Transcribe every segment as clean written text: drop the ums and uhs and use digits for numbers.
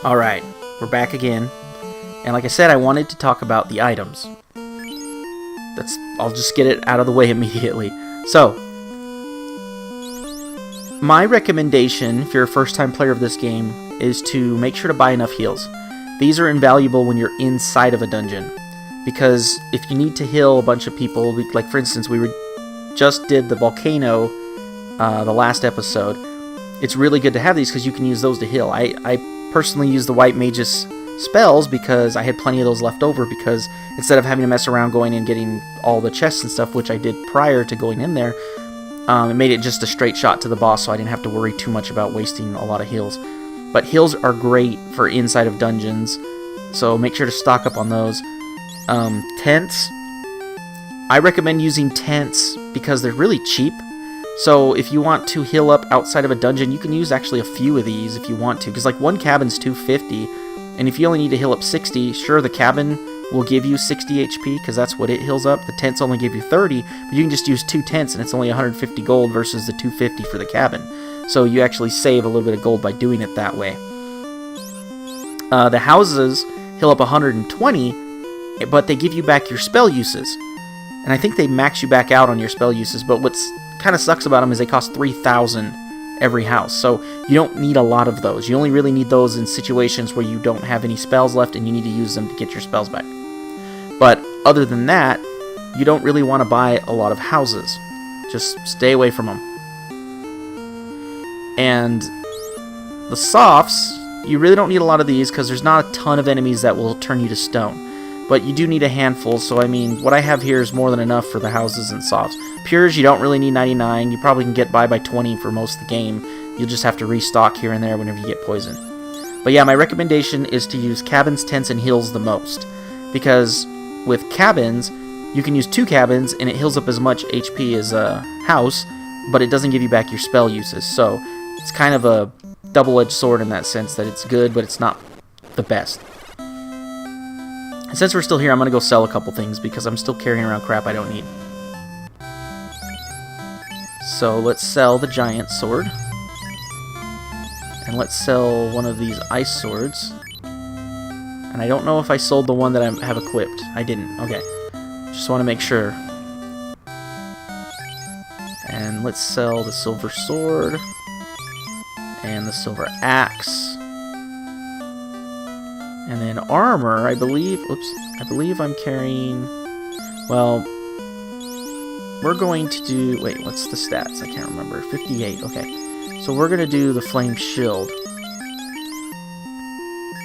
Alright, we're back again. And like I said, I wanted to talk about the items. I'll just get it out of the way immediately. So, my recommendation, if you're a first-time player of this game, is to make sure to buy enough heals. These are invaluable when you're inside of a dungeon. Because if you need to heal a bunch of people, like for instance, just did the volcano, the last episode, it's really good to have these because you can use those to heal. I personally use the White Mage's spells because I had plenty of those left over, because instead of having to mess around going and getting all the chests and stuff, which I did prior to going in there, it made it just a straight shot to the boss, so I didn't have to worry too much about wasting a lot of heals. But heals are great for inside of dungeons, so make sure to stock up on those. Tents. I recommend using tents because they're really cheap. So if you want to heal up outside of a dungeon, you can use actually a few of these if you want to. Because like one cabin's $250, and if you only need to heal up 60, sure, the cabin will give you 60 HP because that's what it heals up. The tents only give you 30, but you can just use 2 tents and it's only 150 gold versus the 250 for the cabin. So you actually save a little bit of gold by doing it that way. The houses heal up 120, but they give you back your spell uses. And I think they max you back out on your spell uses, but what's kind of sucks about them is they cost 3,000 every house, so you don't need a lot of those. You only really need those in situations where you don't have any spells left and you need to use them to get your spells back. But other than that, you don't really want to buy a lot of houses. Just stay away from them. And the softs, you really don't need a lot of these because there's not a ton of enemies that will turn you to stone. But you do need a handful, so I mean, what I have here is more than enough for the houses and softs. Pures, you don't really need 99. You probably can get by 20 for most of the game. You'll just have to restock here and there whenever you get poisoned. But yeah, my recommendation is to use cabins, tents, and heals the most. Because with cabins, you can use 2 cabins, and it heals up as much HP as a house, but it doesn't give you back your spell uses. So it's kind of a double-edged sword in that sense, that it's good, but it's not the best. And since we're still here, I'm going to go sell a couple things because I'm still carrying around crap I don't need. So let's sell the giant sword. And let's sell one of these ice swords. And I don't know if I sold the one that I have equipped. I didn't. Okay. Just want to make sure. And let's sell the silver sword. And the silver axe. And then armor, I believe I'm carrying, well, we're going to do, wait, what's the stats? I can't remember. 58, okay. So we're going to do the flame shield.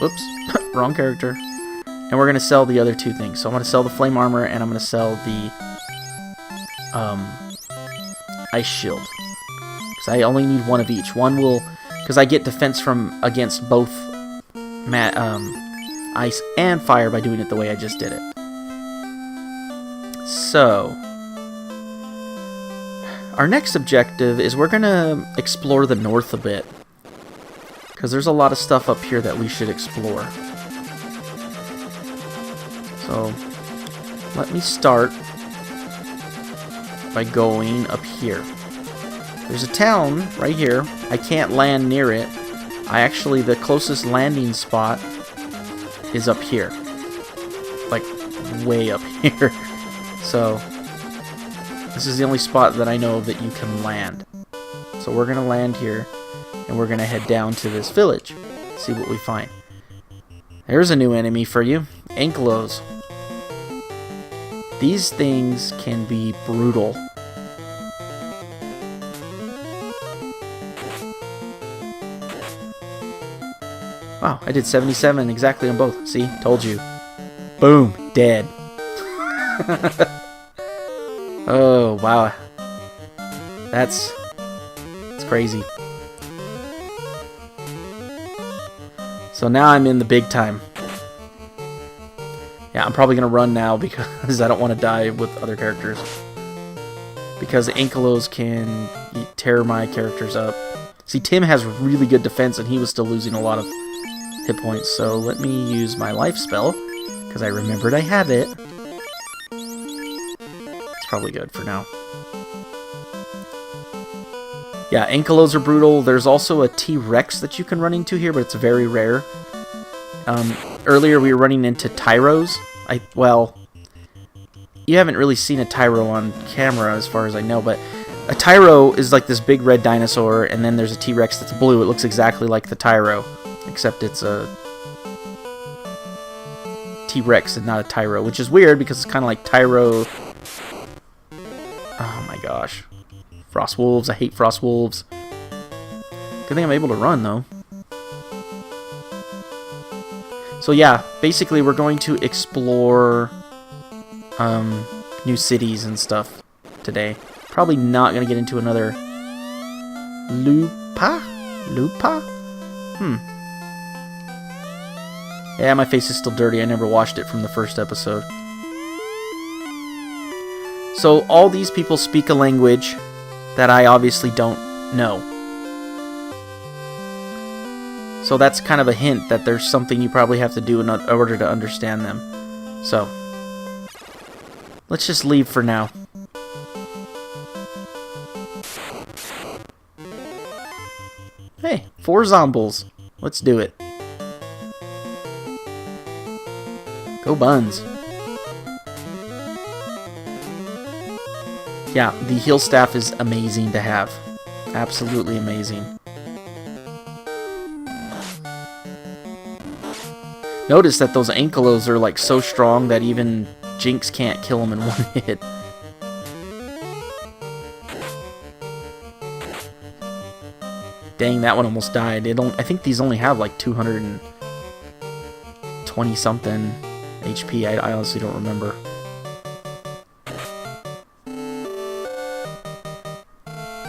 Whoops, wrong character. And we're going to sell the other 2 things. So I'm going to sell the flame armor, and I'm going to sell the ice shield. Because I only need one of each. One will, because I get defense from against both ice and fire by doing it the way I just did it. So, our next objective is we're going to explore the north a bit. Because there's a lot of stuff up here that we should explore. So, let me start by going up here. There's a town right here. I can't land near it. The closest landing spot is up here. Like, way up here. So, this is the only spot that I know that you can land. So we're going to land here, and we're going to head down to this village. See what we find. There's a new enemy for you. Ankylos. These things can be brutal. Wow, I did 77 exactly on both. See? Told you. Boom. Dead. Oh, wow. That's crazy. So now I'm in the big time. Yeah, I'm probably going to run now because I don't want to die with other characters. Because Ankylos can tear my characters up. See, Tim has really good defense and he was still losing a lot of hit points, so let me use my life spell because I remembered I have it. It's probably good for now. Yeah, Ankylos are brutal. There's also a T-Rex that you can run into here, but it's very rare. Earlier we were running into tyros. Well, you haven't really seen a tyro on camera as far as I know, but a tyro is like this big red dinosaur, and then there's a T-Rex that's blue. It looks exactly like the tyro, except it's a T-Rex and not a tyro, which is weird because it's kind of like tyro. Oh my gosh. Frost wolves. I hate frost wolves. Good thing I'm able to run, though. So yeah, basically we're going to explore new cities and stuff today. Probably not going to get into another Lupa? Yeah, my face is still dirty. I never washed it from the first episode. So all these people speak a language that I obviously don't know. So that's kind of a hint that there's something you probably have to do in order to understand them. So let's just leave for now. Hey, 4 zombies. Let's do it. Go Buns. Yeah, the heal staff is amazing to have. Absolutely amazing. Notice that those Ankylos are like so strong that even Jinx can't kill them in one hit. Dang, that one almost died. I think these only have like 220 something HP. I honestly don't remember.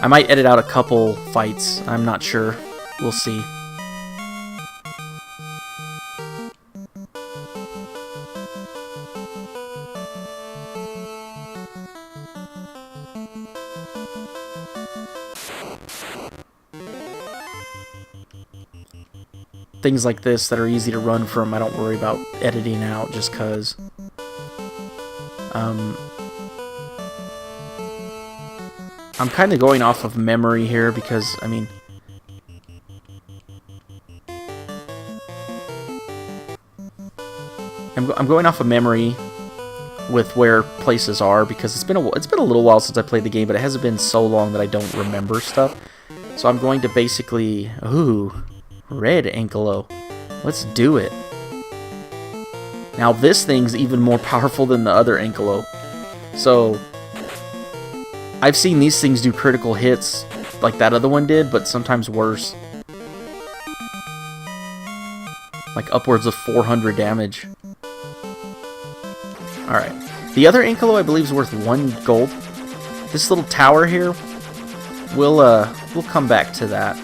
I might edit out a couple fights. I'm not sure. We'll see. Things like this that are easy to run from, I don't worry about editing out just because. I'm kind of going off of memory here because, I mean, I'm going off of memory with where places are because it's been a little while since I played the game, but it hasn't been so long that I don't remember stuff. So I'm going to basically, red Ankylo. Let's do it. Now this thing's even more powerful than the other Ankylo. So I've seen these things do critical hits like that other one did, but sometimes worse. Like upwards of 400 damage. Alright. The other Ankylo I believe is worth 1 gold. This little tower here, we'll come back to that.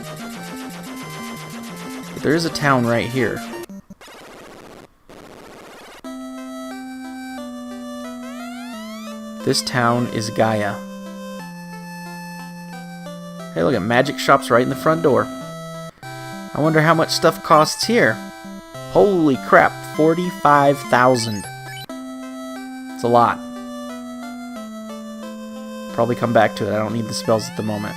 But there is a town right here. This town is Gaia. Hey, look at magic shops right in the front door. I wonder how much stuff costs here. Holy crap, 45,000. It's a lot. Probably come back to it. I don't need the spells at the moment.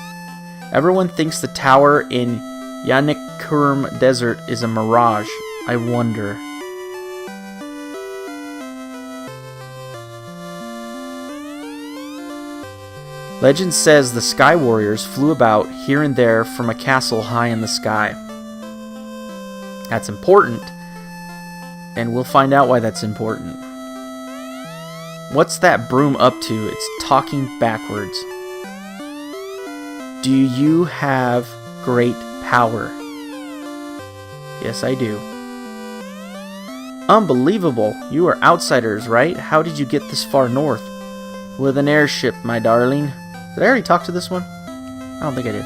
Everyone thinks the tower in Yanikurum Desert is a mirage. I wonder. Legend says the Sky Warriors flew about here and there from a castle high in the sky. That's important, and we'll find out why that's important. What's that broom up to? It's talking backwards. Do you have great power? Yes, I do. Unbelievable. You are outsiders, right? How did you get this far north? With an airship, my darling. Did I already talk to this one? I don't think I did.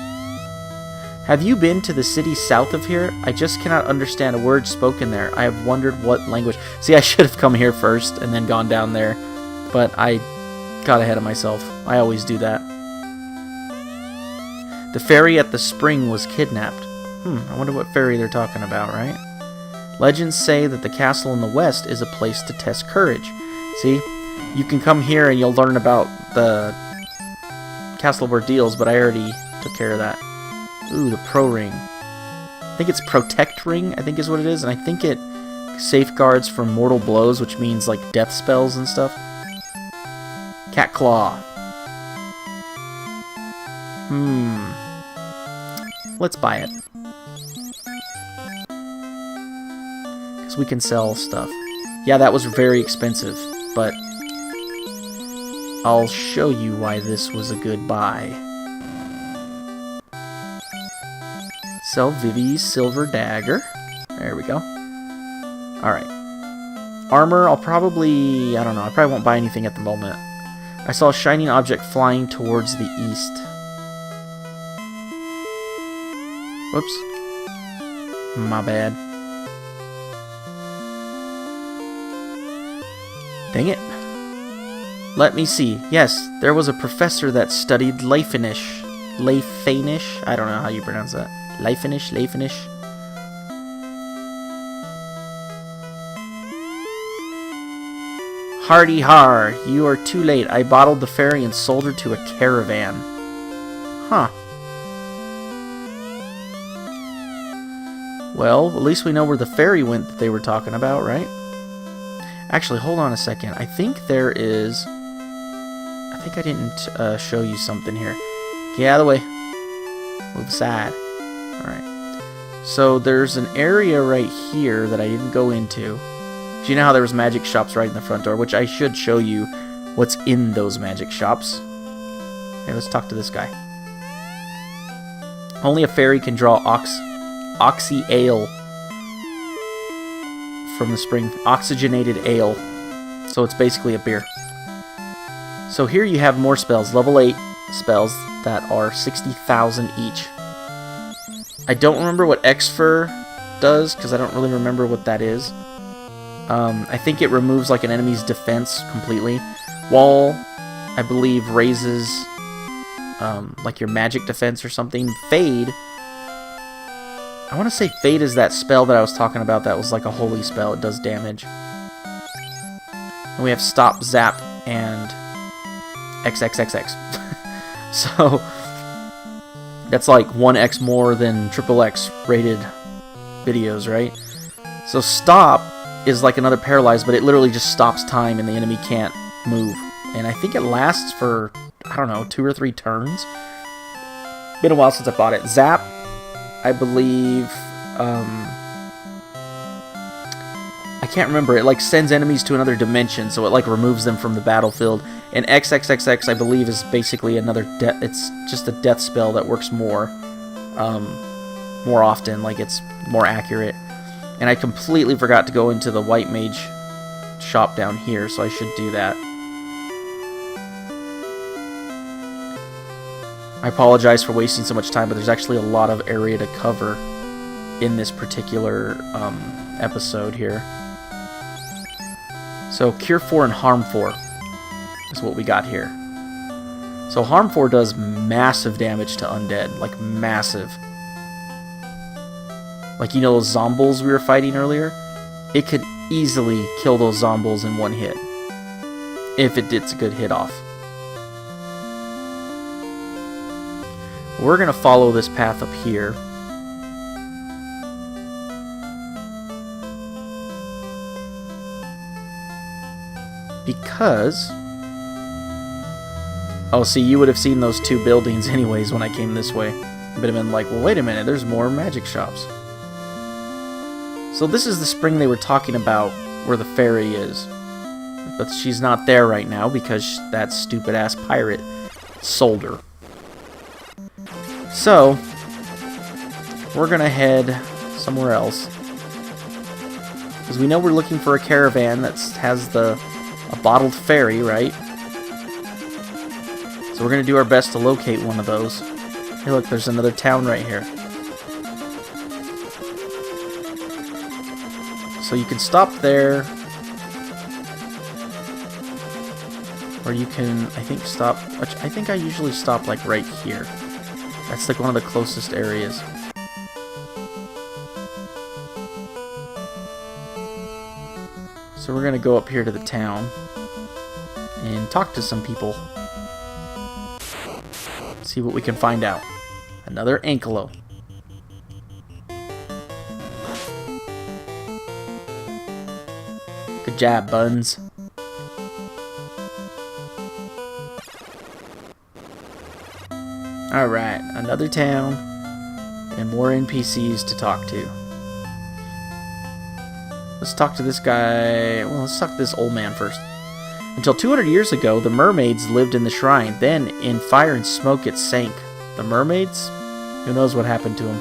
Have you been to the city south of here? I just cannot understand a word spoken there. I have wondered what language... See, I should have come here first and then gone down there. But I got ahead of myself. I always do that. The fairy at the spring was kidnapped. I wonder what fairy they're talking about, right? Legends say that the castle in the west is a place to test courage. See? You can come here and you'll learn about the Castle of Ordeals, but I already took care of that. Ooh, the Pro Ring. I think it's Protect Ring, I think is what it is, and I think it Safeguards from mortal blows, which means like death spells and stuff. Cat Claw. Let's buy it. Because we can sell stuff. Yeah, that was very expensive, but I'll show you why this was a good buy. Sell Vivi's Silver Dagger. There we go. Alright. Armor, I'll probably... I don't know, I probably won't buy anything at the moment. I saw a shining object flying towards the east. Whoops. My bad. Dang it. Let me see. Yes, there was a professor that studied Leifanish. Leifanish? I don't know how you pronounce that. Leifanish? Leifanish? Hardy har, you are too late. I bottled the ferry and sold her to a caravan. Huh. Well, at least we know where the ferry went that they were talking about, right? Actually, hold on a second. I think there is... I think I didn't show you something here. Get out of the way. Move aside. Alright. So there's an area right here that I didn't go into. So you know how there was magic shops right in the front door, which I should show you what's in those magic shops. Okay, let's talk to this guy. Only a fairy can draw oxy ale from the spring. Oxygenated ale. So it's basically a beer. So here you have more spells. Level 8 spells that are 60,000 each. I don't remember what Exfer does, because I don't really remember what that is. I think it removes like an enemy's defense completely. Wall, I believe, raises like your magic defense or something. Fade, I want to say Fade is that spell that I was talking about that was like a holy spell. It does damage. And we have Stop, Zap, and XXXX. So that's like 1x more than XXX rated videos, right? So Stop is like another Paralyze, but it literally just stops time and the enemy can't move. And I think it lasts for, I don't know, 2 or 3 turns. Been a while since I bought it. Zap, I believe, I can't remember. It like sends enemies to another dimension, so it like removes them from the battlefield. And XXXX, I believe, is basically another death. It's just a death spell that works more often. Like it's more accurate. And I completely forgot to go into the White Mage shop down here, so I should do that. I apologize for wasting so much time, but there's actually a lot of area to cover in this particular episode here. So Cure 4 and Harm 4 is what we got here. So Harm 4 does massive damage to undead, like massive. Like, you know those zombies we were fighting earlier? It could easily kill those zombies in one hit. If it gets a good hit off. We're going to follow this path up here. Because... oh, see, you would have seen those 2 buildings anyways when I came this way. I would have been like, well, wait a minute, there's more magic shops. So this is the spring they were talking about where the fairy is. But she's not there right now because that stupid-ass pirate sold her. So, we're going to head somewhere else. Because we know we're looking for a caravan that has a bottled fairy, right? So we're going to do our best to locate one of those. Hey, look, there's another town right here. So you can stop there. Or you can, I think, stop... I think I usually stop, like, right here. That's, like, one of the closest areas. So we're going to go up here to the town. And talk to some people. See what we can find out. Another Ankylo. Good job, Buns. Alright, another town, and more NPCs to talk to. Let's talk to this guy. Well, let's talk to this old man first. Until 200 years ago, the mermaids lived in the shrine. Then, in fire and smoke, it sank. The mermaids? Who knows what happened to them?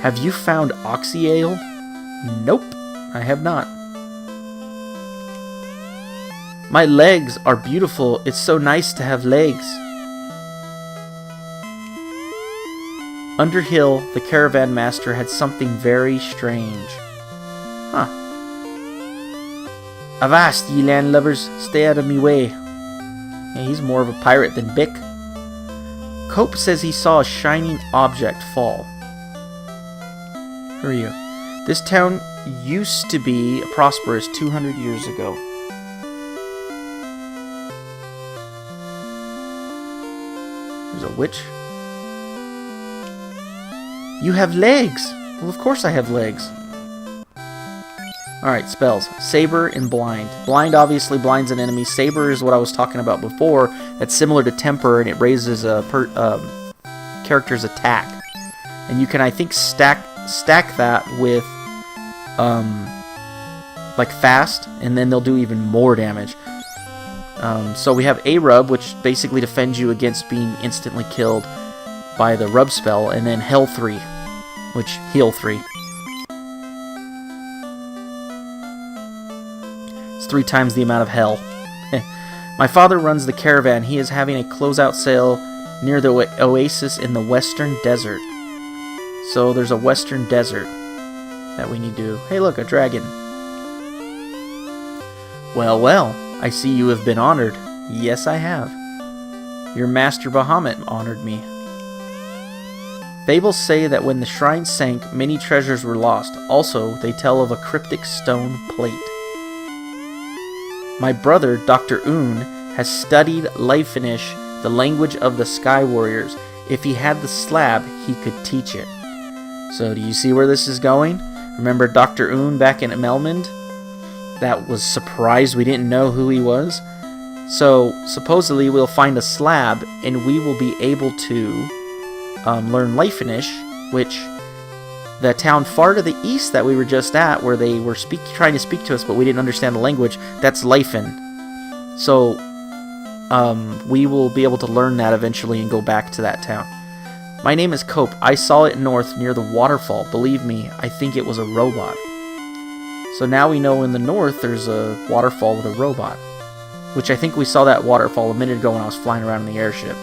Have you found Oxy Ale? Nope, I have not. My legs are beautiful. It's so nice to have legs. Underhill, the caravan master had something very strange. Huh. Avast, ye landlubbers, stay out of me way. Yeah, he's more of a pirate than Bick. Cope says he saw a shining object fall. Who are you? This town used to be prosperous 200 years ago. There's a witch. You have legs! Well, of course I have legs. Alright, spells. Saber and Blind. Blind obviously blinds an enemy. Saber is what I was talking about before. That's similar to Temper, and it raises a character's attack. And you can, I think, stack that with, like, Fast, and then they'll do even more damage. So we have A-Rub, which basically defends you against being instantly killed by the Rub spell, and then Hell 3, which heal 3. It's 3 times the amount of hell. My father runs the caravan. He is having a closeout sale near the oasis in the western desert. So there's a western desert that we need to... Hey look, a dragon. Well, well, I see you have been honored. Yes, I have. Your master Bahamut honored me. Fables say that when the shrine sank, many treasures were lost. Also, they tell of a cryptic stone plate. My brother, Dr. Un, has studied Leifinish, the language of the Sky Warriors. If he had the slab, he could teach it. So, do you see where this is going? Remember Dr. Un back in Melmond? That was surprised we didn't know who he was. So, supposedly we'll find a slab, and we will be able to learn Leifinish, which the town far to the east that we were just at, where they were trying to speak to us, but we didn't understand the language, that's Leifin. So, we will be able to learn that eventually and go back to that town. My name is Cope. I saw it north near the waterfall. Believe me, I think it was a robot. So now we know in the north there's a waterfall with a robot, which I think we saw that waterfall a minute ago when I was flying around in the airship.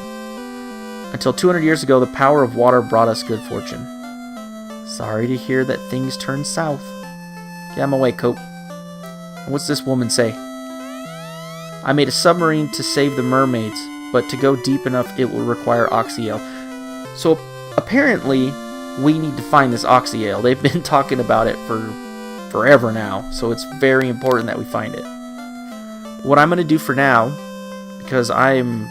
Until 200 years ago, the power of water brought us good fortune. Sorry to hear that things turned south. Get out of my way, Cope. What's this woman say? I made a submarine to save the mermaids, but to go deep enough it will require Oxyale. So apparently we need to find this Oxyale. They've been talking about it for forever now, so it's very important that we find it. What I'm going to do for now, because I'm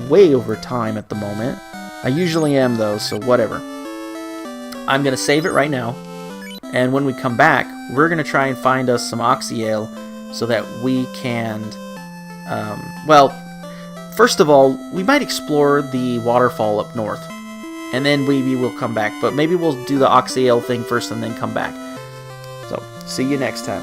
way over time at the moment, I usually am though, so whatever. I'm going to save it right now, and when we come back, we're going to try and find us some Oxyale so that we can, well, first of all, we might explore the waterfall up north, and then maybe we'll come back, but maybe we'll do the Oxyale thing first and then come back. So, see you next time.